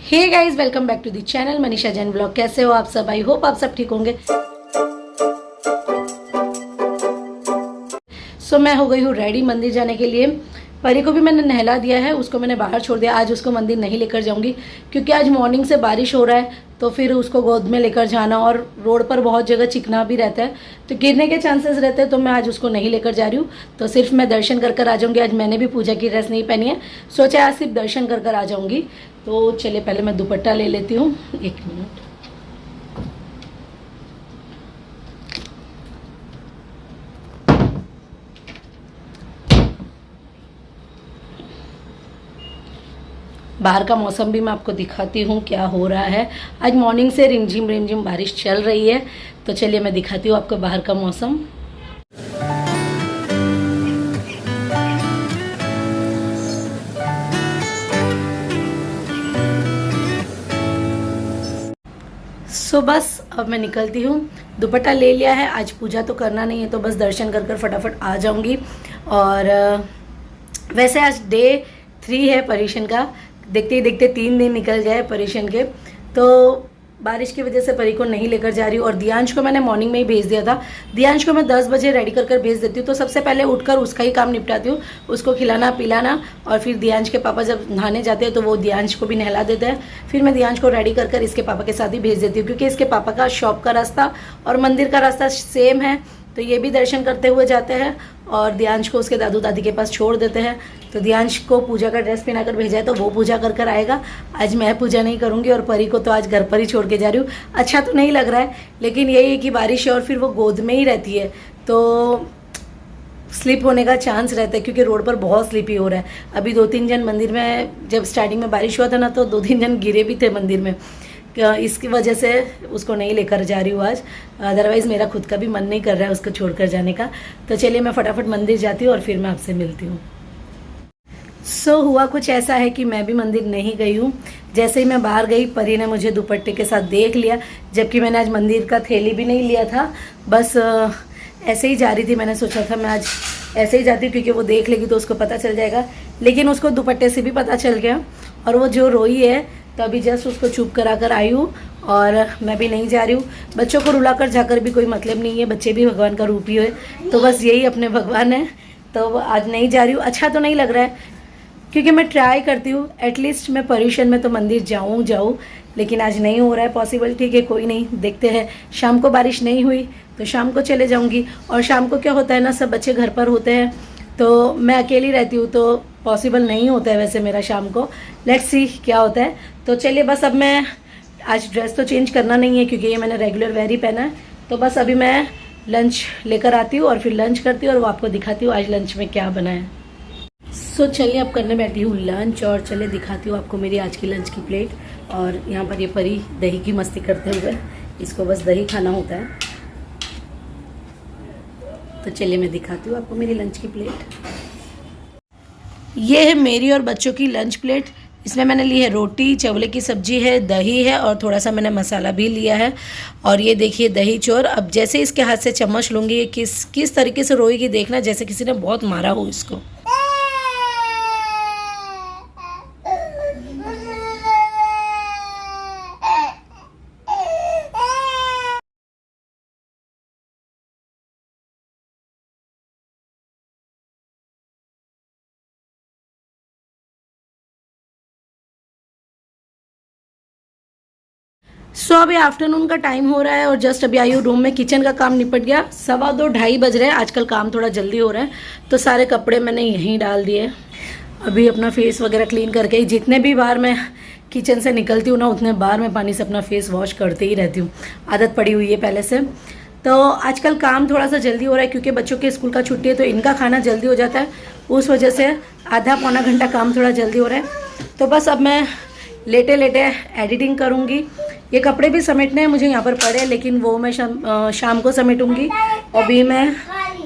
Hey guys, welcome back to the channel Manisha Jain blog. कैसे हो आप सब? आई होप आप सब ठीक होंगे। सो मैं हो गई हूँ रेडी मंदिर जाने के लिए। परी को भी मैंने नहला दिया है, उसको मैंने बाहर छोड़ दिया। आज उसको मंदिर नहीं लेकर जाऊंगी क्योंकि आज मॉर्निंग से बारिश हो रहा है, तो फिर उसको गोद में लेकर जाना और रोड पर बहुत जगह चिकना भी रहता है तो गिरने के चांसेस रहते हैं, तो मैं आज उसको नहीं लेकर जा रही हूँ। तो सिर्फ मैं दर्शन कर कर आ जाऊँगी। आज मैंने भी पूजा की ड्रेस नहीं पहनी है, सोचा आज सिर्फ दर्शन कर कर आ जाऊँगी। तो चलिए पहले मैं दुपट्टा ले लेती हूँ। एक मिनट। बाहर का मौसम भी मैं आपको दिखाती हूँ क्या हो रहा है। आज मॉर्निंग से रिमझिम बारिश चल रही है, तो चलिए मैं दिखाती हूँ आपको बाहर का मौसम। सो बस अब मैं निकलती हूँ। दुपट्टा ले लिया है, आज पूजा तो करना नहीं है, तो बस दर्शन कर कर फटाफट आ जाऊँगी। और वैसे आज डे 3 है परीक्षण का। देखते ही देखते 3 दिन निकल गए परीक्षण के। तो बारिश की वजह से परी को नहीं लेकर जा रही हूँ। और दियांश को मैंने मॉर्निंग में ही भेज दिया था। दियांश को मैं 10 बजे रेडी कर कर भेज देती हूँ, तो सबसे पहले उठकर उसका ही काम निपटाती हूँ, उसको खिलाना पिलाना। और फिर दियांश के पापा जब नहाने जाते हैं तो वो दियांश को भी नहला देते हैं। फिर मैं दियांश को रेडी कर कर इसके पापा के साथ ही भेज देती हूँ, क्योंकि इसके पापा का शॉप का रास्ता और मंदिर का रास्ता सेम है, तो ये भी दर्शन करते हुए जाते हैं और दियांश को उसके दादू दादी के पास छोड़ देते हैं। तो दियांश को पूजा का ड्रेस पहना कर भेजा है, तो वो पूजा कर कर आएगा। आज मैं पूजा नहीं करूँगी और परी को तो आज घर पर ही छोड़ के जा रही हूँ। अच्छा तो नहीं लग रहा है, लेकिन यही है कि बारिश है और फिर वो गोद में ही रहती है, तो स्लिप होने का चांस रहता है, क्योंकि रोड पर बहुत स्लिपी हो रहा है। अभी 2-3 जन मंदिर में, जब स्टार्टिंग में बारिश हुआ था ना, तो 2-3 जन गिरे भी थे मंदिर में। इसकी वजह से उसको नहीं लेकर जा रही हूँ आज। अदरवाइज़ मेरा खुद का भी मन नहीं कर रहा है उसको छोड़कर जाने का। तो चलिए मैं फटाफट मंदिर जाती हूँ और फिर मैं आपसे मिलती हूँ। हुआ कुछ ऐसा है कि मैं भी मंदिर नहीं गई हूँ। जैसे ही मैं बाहर गई, परी ने मुझे दुपट्टे के साथ देख लिया, जबकि मैंने आज मंदिर का थैली भी नहीं लिया था। बस ऐसे ही जा रही थी। मैंने सोचा था मैं आज ऐसे ही जाती हूँ, क्योंकि वो देख लेगी तो उसको पता चल जाएगा। लेकिन उसको दुपट्टे से भी पता चल गया और वो जो रोई है, तो अभी जस्ट उसको चुप करा कर आई हूँ और मैं भी नहीं जा रही हूँ। बच्चों को रुलाकर जाकर भी कोई मतलब नहीं है, बच्चे भी भगवान का रूप ही है, तो बस यही अपने भगवान है। तो आज नहीं जा रही हूँ। अच्छा तो नहीं लग रहा है, क्योंकि मैं ट्राई करती हूँ एटलीस्ट मैं परीक्षण में तो मंदिर जाऊँ, लेकिन आज नहीं हो रहा है पॉसिबल। ठीक है, कोई नहीं, देखते हैं। शाम को बारिश नहीं हुई तो शाम को चले जाऊँगी। और शाम को क्या होता है ना, सब बच्चे घर पर होते हैं, तो मैं अकेली रहती हूँ, तो पॉसिबल नहीं होता है वैसे मेरा शाम को। लेट्स सी क्या होता है। तो चलिए बस अब मैं आज ड्रेस तो चेंज करना नहीं है, क्योंकि ये मैंने रेगुलर वेयर ही पहना है। तो बस अभी मैं लंच लेकर आती हूँ और फिर लंच करती हूँ और वो आपको दिखाती हूँ आज लंच में क्या बना है। चलिए अब करने बैठी हूँ लंच, और चलिए दिखाती हूँ आपको मेरी आज की लंच की प्लेट। और यहाँ पर ये परी दही की मस्ती करते हुए, इसको बस दही खाना होता है। तो चलिए मैं दिखाती हूँ आपको मेरी लंच की प्लेट। ये है मेरी और बच्चों की लंच प्लेट। इसमें मैंने ली है रोटी, चवले की सब्जी है, दही है और थोड़ा सा मैंने मसाला भी लिया है। और ये देखिए दही चोर। अब जैसे इसके हाथ से चम्मच लूँगी, ये किस तरीके से रोएगी, देखना जैसे किसी ने बहुत मारा हो इसको। अभी आफ्टरनून का टाइम हो रहा है और जस्ट अभी आई हूँ रूम में। किचन का काम निपट गया। 2:15-2:30 बज रहे हैं। आजकल काम थोड़ा जल्दी हो रहा है, तो सारे कपड़े मैंने यहीं डाल दिए। अभी अपना फेस वगैरह क्लीन करके ही, जितने भी बार मैं किचन से निकलती हूँ ना, उतने बार मैं पानी से अपना फेस वॉश करते ही रहती हूँ। आदत पड़ी हुई है पहले से। तो आजकल काम थोड़ा सा जल्दी हो रहा है, क्योंकि बच्चों के स्कूल का छुट्टी है, तो इनका खाना जल्दी हो जाता है। उस वजह से आधा पौना घंटा काम थोड़ा जल्दी हो रहा है। तो बस अब मैं लेटे लेटे एडिटिंग करूँगी। ये कपड़े भी समेटने हैं मुझे यहाँ पर पड़े, लेकिन वो मैं शाम को समेटूंगी। अभी मैं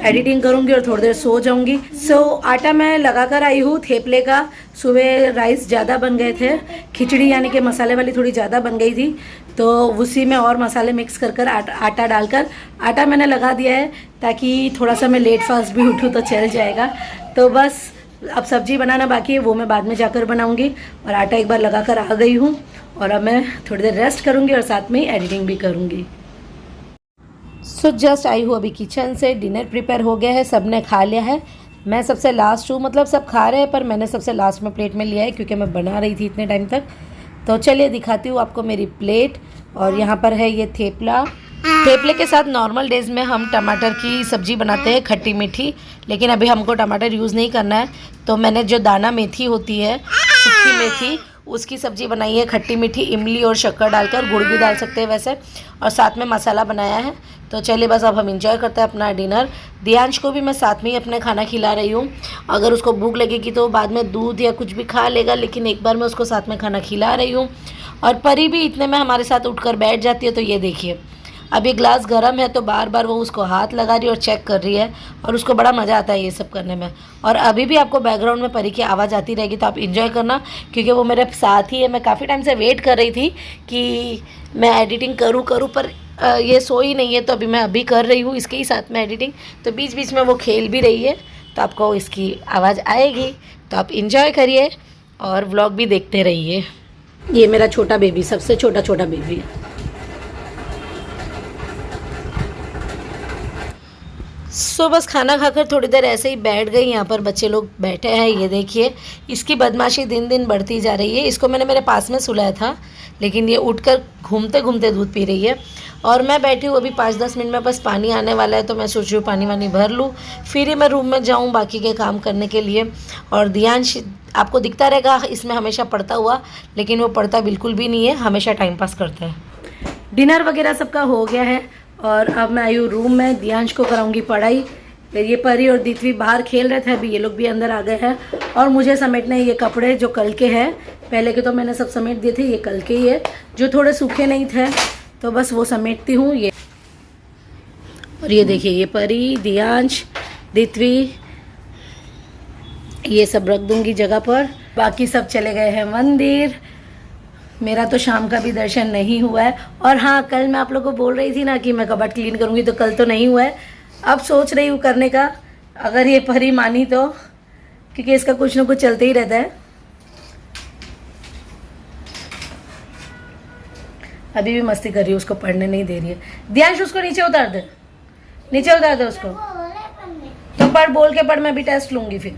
एडिटिंग करूँगी और थोड़ी देर सो जाऊँगी। आटा मैं लगा कर आई हूँ थेपले का। सुबह राइस ज़्यादा बन गए थे, खिचड़ी यानी कि मसाले वाली थोड़ी ज़्यादा बन गई थी, तो उसी में और मसाले मिक्स कर कर आटा डालकर आटा मैंने लगा दिया है, ताकि थोड़ा सा मैं लेट फास्ट भी उठूँ तो चल जाएगा। तो बस अब सब्जी बनाना बाकी है, वो मैं बाद में जाकर बनाऊंगी। और आटा एक बार लगा कर आ गई हूँ और अब मैं थोड़ी देर रेस्ट करूँगी और साथ में ही एडिटिंग भी करूँगी। सो जस्ट आई हूँ अभी किचन से। डिनर प्रिपेयर हो गया है, सब ने खा लिया है। मैं सबसे लास्ट हूँ, मतलब सब खा रहे हैं पर मैंने सबसे लास्ट में प्लेट में लिया है क्योंकि मैं बना रही थी इतने टाइम तक। तो चलिए दिखाती हूँ आपको मेरी प्लेट। और यहाँ पर है ये थेपला। थेपले के साथ नॉर्मल डेज में हम टमाटर की सब्ज़ी बनाते हैं, खट्टी मीठी, लेकिन अभी हमको टमाटर यूज़ नहीं करना है। तो मैंने जो दाना मेथी होती है, सूखी मेथी, उसकी सब्ज़ी बनाई है, खट्टी मीठी, इमली और शक्कर डालकर, गुड़ भी डाल सकते हैं वैसे, और साथ में मसाला बनाया है। तो चलिए बस अब हम इंजॉय करते हैं अपना डिनर। दियांश को भी मैं साथ में ही अपने खाना खिला रही हूँ। अगर उसको भूख लगेगी तो बाद में दूध या कुछ भी खा लेगा, लेकिन एक बार मैं उसको साथ में खाना खिला रही हूँ। और परी भी इतने में हमारे साथ उठकर बैठ जाती है। तो ये देखिए, अब ये ग्लास गर्म है तो बार बार वो उसको हाथ लगा रही है और चेक कर रही है, और उसको बड़ा मज़ा आता है ये सब करने में। और अभी भी आपको बैकग्राउंड में परी की आवाज़ आती रहेगी, तो आप इंजॉय करना क्योंकि वो मेरे साथ ही है। मैं काफ़ी टाइम से वेट कर रही थी कि मैं एडिटिंग करूँ पर ये सोई नहीं है, तो अभी मैं अभी कर रही हूँ इसके ही साथ में एडिटिंग। तो बीच बीच में वो खेल भी रही है, तो आपको इसकी आवाज़ आएगी, तो आप इंजॉय करिए और व्लॉग भी देखते रहिए। ये मेरा छोटा बेबी, सबसे छोटा बेबी है। सो बस खाना खाकर थोड़ी देर ऐसे ही बैठ गई। यहाँ पर बच्चे लोग बैठे हैं, ये देखिए। इसकी बदमाशी दिन दिन बढ़ती जा रही है। इसको मैंने मेरे पास में सुलाया था, लेकिन ये उठकर घूमते घूमते दूध पी रही है। और मैं बैठी हूँ, अभी 5-10 मिनट में बस पानी आने वाला है, तो मैं सोच रही हूँ पानी वानी भर लूँ, फिर ही मैं रूम में जाऊँ बाकी के काम करने के लिए। और दियांश आपको दिखता रहेगा इसमें हमेशा पढ़ता हुआ, लेकिन वो पढ़ता बिल्कुल भी नहीं है, हमेशा टाइम पास करता है। डिनर वगैरह सबका हो गया है और अब मैं आई हूँ रूम में। दियांश को कराऊंगी पढ़ाई। ये परी और दित्वी बाहर खेल रहे थे, अभी ये लोग भी अंदर आ गए हैं। और मुझे समेटने ये कपड़े जो कल के हैं, पहले के तो मैंने सब समेट दिए थे, ये कल के ही है, जो थोड़े सूखे नहीं थे तो बस वो समेटती हूँ ये। और ये देखिए, ये परी, दियांश, दित्वी, ये सब रख दूंगी जगह पर। बाकी सब चले गए हैं मंदिर। मेरा तो शाम का भी दर्शन नहीं हुआ है। और हाँ, कल मैं आप लोगों को बोल रही थी ना कि मैं कबर्ड क्लीन करूँगी, तो कल तो नहीं हुआ है। अब सोच रही हूँ करने का, अगर ये परी मानी तो, क्योंकि इसका कुछ ना कुछ चलते ही रहता है। अभी भी मस्ती कर रही है, उसको पढ़ने नहीं दे रही है। दियांश उसको नीचे उतार दे, नीचे उतार दे उसको। तो पढ़, बोल के पढ़, मैं भी टेस्ट लूँगी फिर।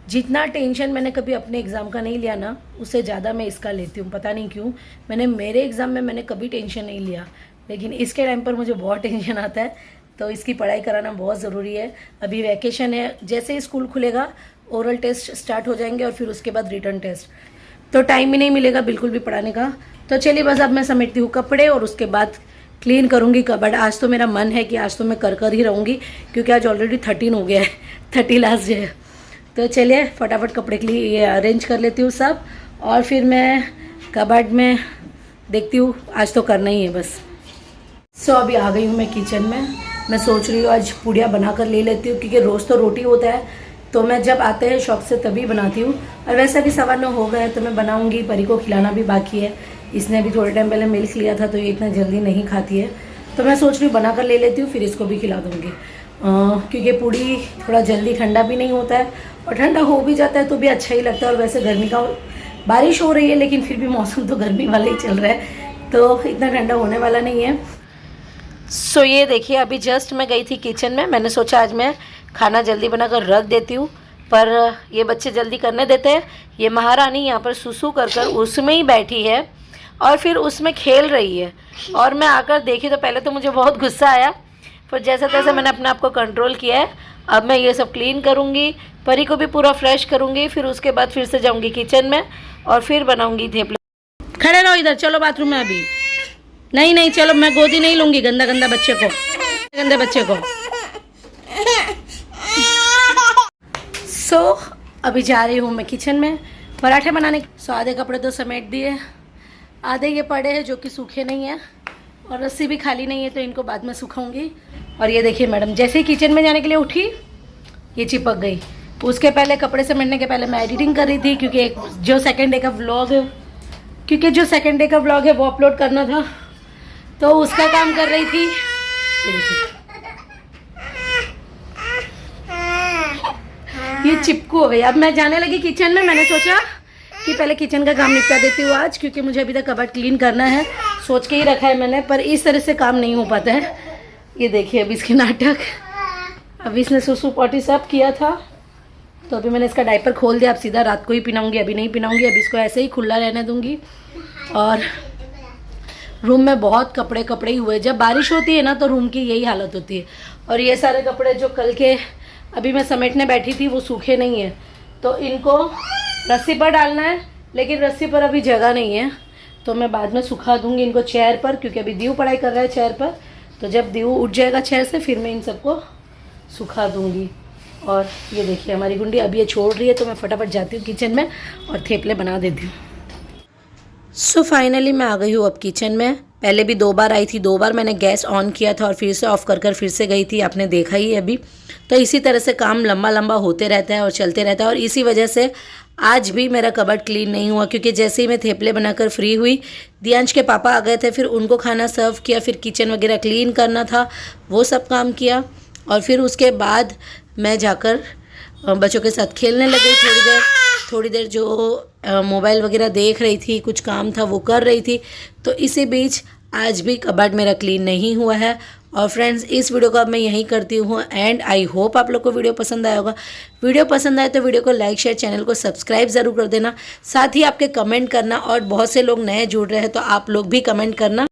जितना टेंशन मैंने कभी अपने एग्ज़ाम का नहीं लिया ना, उससे ज़्यादा मैं इसका लेती हूँ। पता नहीं क्यों, मेरे एग्ज़ाम में मैंने कभी टेंशन नहीं लिया, लेकिन इसके टाइम पर मुझे बहुत टेंशन आता है। तो इसकी पढ़ाई कराना बहुत ज़रूरी है। अभी वैकेशन है, जैसे ही स्कूल खुलेगा ओरल टेस्ट स्टार्ट हो जाएंगे और फिर उसके बाद रिटर्न टेस्ट, तो टाइम ही नहीं मिलेगा बिल्कुल भी पढ़ाने का। तो चलिए बस अब मैं समेटती हूँ कपड़े और उसके बाद क्लीन करूँगी कबर्ड। आज तो मेरा मन है कि आज तो मैं कर ही रहूँगी, क्योंकि आज ऑलरेडी 13 हो गया है, 30 लास्ट है। तो चलिए फटाफट कपड़े के लिए अरेंज कर लेती हूँ सब, और फिर मैं कबर्ड में देखती हूँ। आज तो करना ही है बस। सो अभी आ गई हूँ मैं किचन में। मैं सोच रही हूँ आज पूड़ियाँ बना कर ले लेती हूँ, क्योंकि रोज़ तो रोटी होता है, तो मैं जब आते हैं शॉप से तभी बनाती हूँ। और वैसे भी 9:15 हो गए, तो मैं बनाऊँगी। परी को खिलाना भी बाकी है, इसने भी थोड़े टाइम पहले मिल्क लिया था, तो ये इतना जल्दी नहीं खाती है। तो मैं सोच रही हूँ बना कर ले लेती हूँ, फिर इसको भी खिला दूँगी। क्योंकि पूड़ी थोड़ा जल्दी ठंडा भी नहीं होता है, और ठंडा हो भी जाता है तो भी अच्छा ही लगता है। और वैसे गर्मी का, बारिश हो रही है लेकिन फिर भी मौसम तो गर्मी वाला ही चल रहा है, तो इतना ठंडा होने वाला नहीं है। सो ये देखिए, अभी जस्ट मैं गई थी किचन में। मैंने सोचा आज मैं खाना जल्दी बनाकर रख देती हूँ, पर ये बच्चे जल्दी करने देते हैं। ये महारानी यहाँ पर सुसु कर उसमें ही बैठी है और फिर उसमें खेल रही है। और मैं आकर देखी तो पहले तो मुझे बहुत गुस्सा आया, पर जैसे तैसे मैंने अपने आप को कंट्रोल किया है। अब मैं ये सब क्लीन करूँगी, परी को भी पूरा फ्रेश करूँगी, फिर उसके बाद फिर से जाऊँगी किचन में और फिर बनाऊँगी थेपला। खड़े रहो इधर, चलो बाथरूम में। अभी नहीं, चलो, मैं गोदी नहीं लूँगी गंदा बच्चे को, गंदे बच्चे को। सो अभी जा रही हूँ मैं किचन में पराठे बनाने। सो आधे कपड़े तो समेट दिए, आधे ये पड़े हैं जो कि सूखे नहीं हैं, और रस्सी भी खाली नहीं है, तो इनको बाद में सुखाऊंगी। और ये देखिए मैडम जैसे ही किचन में जाने के लिए उठी, ये चिपक गई। उसके पहले, कपड़े समेटने के पहले मैं एडिटिंग कर रही थी, क्योंकि जो सेकंड डे का व्लॉग है वो अपलोड करना था, तो उसका काम कर रही थी। ये चिपकू हो गई। अब मैं जाने लगी किचन में। मैंने सोचा कि पहले किचन का काम निपटा देती हूँ आज, क्योंकि मुझे अभी तक कबर्ड क्लीन करना है। सोच के ही रखा है मैंने, पर इस तरह से काम नहीं हो पाता है। ये देखिए अभी इसके नाटक। अभी इसने सुसु पॉटी सब किया था, तो अभी मैंने इसका डायपर खोल दिया। अब सीधा रात को ही पिनाऊंगी, अभी नहीं पिनाऊंगी। अभी इसको ऐसे ही खुला रहने दूंगी। और रूम में बहुत कपड़े ही हुए। जब बारिश होती है ना तो रूम की यही हालत होती है। और ये सारे कपड़े जो कल के अभी मैं समेटने बैठी थी वो सूखे नहीं है, तो इनको रस्सी पर डालना है, लेकिन रस्सी पर अभी जगह नहीं है, तो मैं बाद में सुखा दूंगी इनको चेयर पर, क्योंकि अभी दीव पढ़ाई कर रहा है चेयर पर। तो जब दीव उठ जाएगा चेयर से फिर मैं इन सबको सुखा दूंगी। और ये देखिए हमारी गुंडी अभी ये छोड़ रही है, तो मैं फटाफट जाती हूँ किचन में और थेपले बना देती हूँ। सो फाइनली मैं आ गई हूँ अब किचन में। पहले भी 2 बार आई थी, 2 बार मैंने गैस ऑन किया था और फिर से ऑफ कर फिर से गई थी, आपने देखा ही अभी। तो इसी तरह से काम लंबा होते रहता है और चलते रहता है। और इसी वजह से आज भी मेरा कबर्ड क्लीन नहीं हुआ, क्योंकि जैसे ही मैं थेपले बनाकर फ्री हुई, दियांश के पापा आ गए थे, फिर उनको खाना सर्व किया, फिर किचन वगैरह क्लीन करना था, वो सब काम किया। और फिर उसके बाद मैं जाकर बच्चों के साथ खेलने लग गई थोड़ी देर जो मोबाइल वगैरह देख रही थी, कुछ काम था वो कर रही थी। तो इसी बीच आज भी कबर्ड मेरा क्लीन नहीं हुआ है। और फ्रेंड्स, इस वीडियो को अब मैं यहीं करती हूँ एंड आई होप आप लोग को वीडियो पसंद आया होगा। वीडियो पसंद आए तो वीडियो को लाइक शेयर, चैनल को सब्सक्राइब ज़रूर कर देना। साथ ही आपके कमेंट करना, और बहुत से लोग नए जुड़ रहे हैं तो आप लोग भी कमेंट करना।